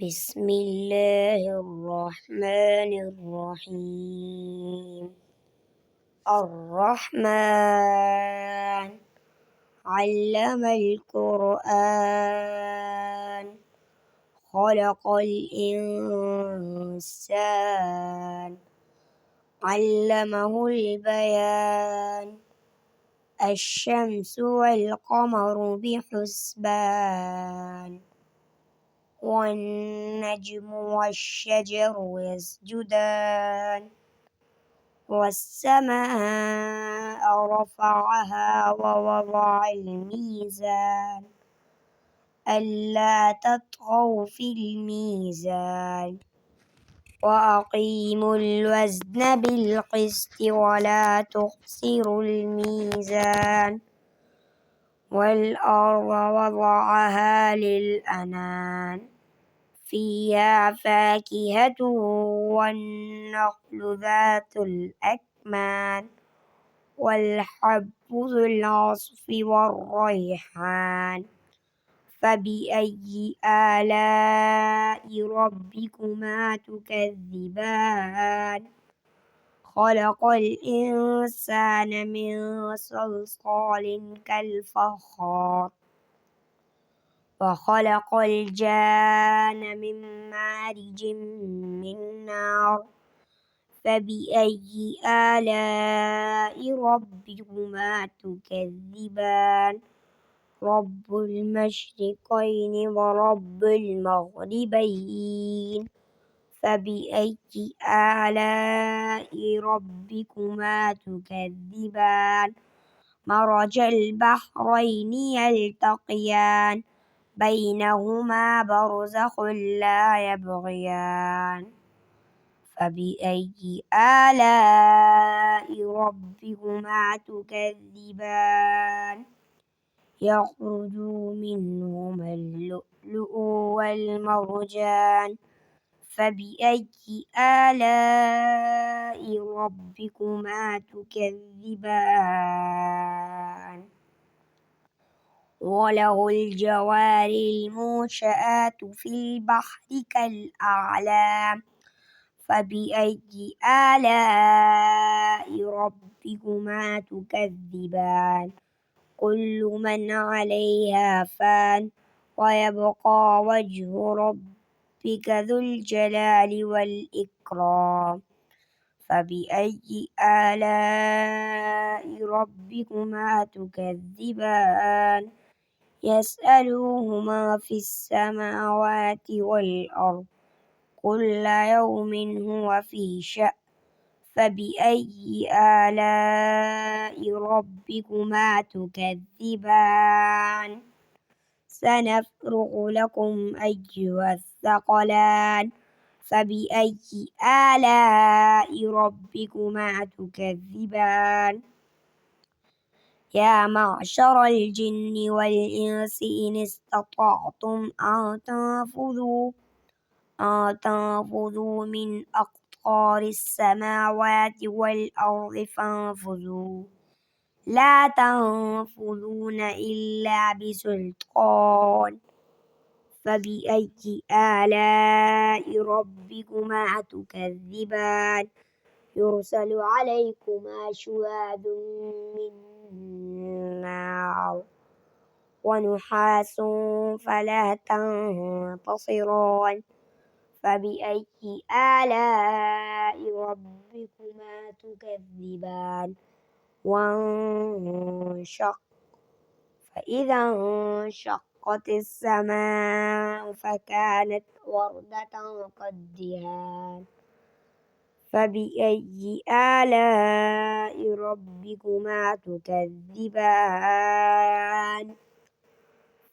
بسم الله الرحمن الرحيم. الرحمن علم القرآن خلق الإنسان علمه البيان الشمس والقمر بحسبان والنجم والشجر يسجدان والسماء رفعها ووضع الميزان ألا تطغوا في الميزان وأقيموا الوزن بالقسط ولا تخسروا الميزان والأرض وضعها للأنام فيها فاكهة والنخل ذات الأكمام والحب ذو العصف والريحان فبأي آلاء ربكما تكذبان خلق الإنسان من صلصال كالفخار وخلق الجان من مارج من نار فبأي آلاء ربكما تكذبان رب المشرقين ورب المغربين فبأي آلاء ربكما تكذبان مرج البحرين يلتقيان بينهما برزخ لا يبغيان فبأي آلاء ربكما تكذبان يخرج منهما اللؤلؤ والمرجان فبأي آلاء ربكما تكذبان وله الجوار المنشآت في البحر كالأعلام فبأي آلاء ربكما تكذبان كل من عليها فان ويبقى وجه ربك ذو الجلال والإكرام فبأي آلاء ربكما تكذبان يسأله ما في السماوات والأرض كل يوم هو في شأن فبأي آلاء ربكما تكذبان سنفرغ لكم أيها الثقلان فبأي آلاء ربكما تكذبان يا معشر الجن والإنس إن استطعتم أن تنفذوا من أقطار السماوات والأرض فانفذوا لا تنفذون إلا بسلطان فبأي آلاء ربكما تكذبان يرسل عليكما شواظ من نار ونحاس فلا تنتصران فبأي آلاء ربكما تكذبان فإذا انشقت السماء فكانت وردة كالدهان فبأي آلاء ربكما تكذبان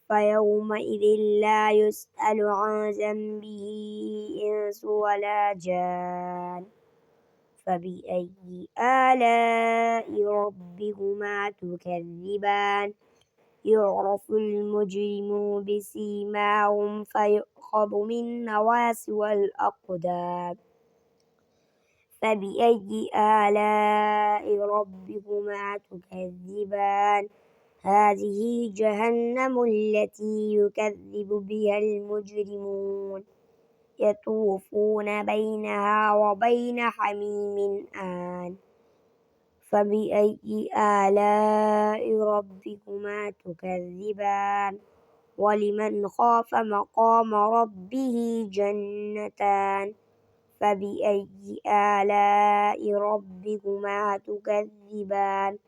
فيومئذ لا يسأل عن ذنبه إنس ولا جان فبأي آلاء ربكما تكذبان يعرف المجرم بسيماهم فيؤخذ بالنواصي والأقدام فبأي آلاء ربكما تكذبان هذه جهنم التي يكذب بها المجرمون يطوفون بينها وبين حميم آن فبأي آلاء ربكما تكذبان ولمن خاف مقام ربه جنتان فبأي آلاء ربكما تكذبان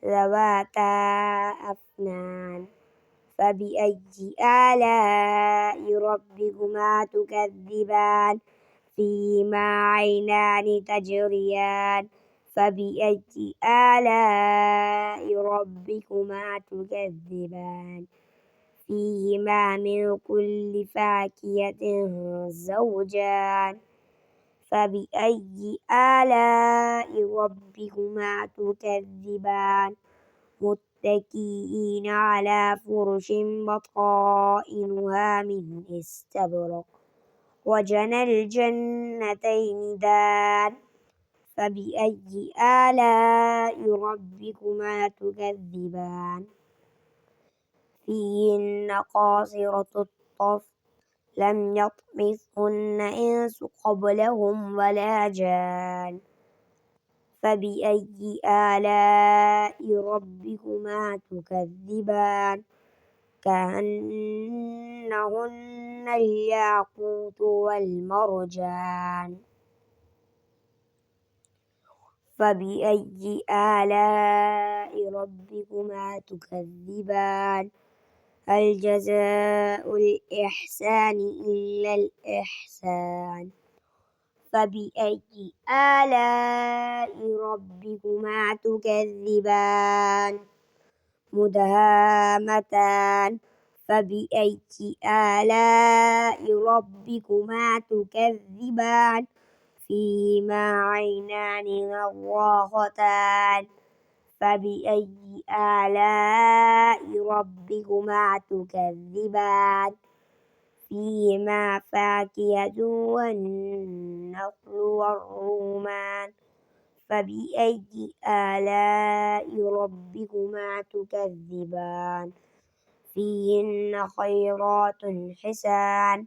ذواتا أفنان فبأي آلاء ربكما تكذبان فيهما عينان تجريان فبأي آلاء ربكما تكذبان فيهما من كل فاكهة زوجان فبأي آلاء ربكما تكذبان متكئين على فرش بطائنها من استبرق وجنى الجنتين دان فبأي آلاء ربكما تكذبان فيهن قاصرات الطرف لم يطمثهن إنس قبلهم ولا جان فبأي آلاء ربكما تكذبان كأنهن الياقوت والمرجان فبأي آلاء ربكما تكذبان هل جزاء الإحسان إلا الإحسان فبأي آلاء ربكما تكذبان مدهامتان فبأي آلاء ربكما تكذبان فيهما عينان نضاختان فبأي آلاء ربكما تكذبان فيهما فاكهة والنخل والرمان فبأي آلاء ربكما تكذبان فيهن خيرات حسان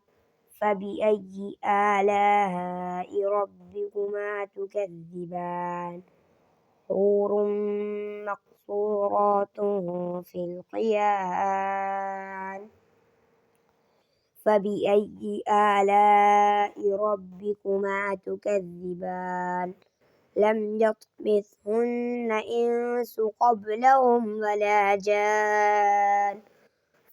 فبأي آلاء ربكما تكذبان حور مقصورات في الخيام فبأي آلاء ربكما تكذبان لم يطمثهن إنس قبلهم ولا جان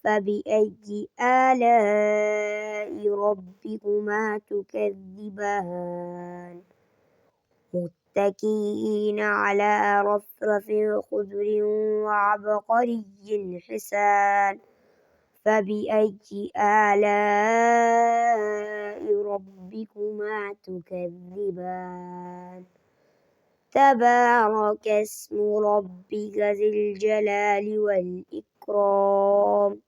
فبأي آلاء ربكما تكذبان متكئين على رفرف خضر وعبقري حسان فبأي آلاء ربكما تكذبان تبارك اسم ربك ذي الجلال والإكرام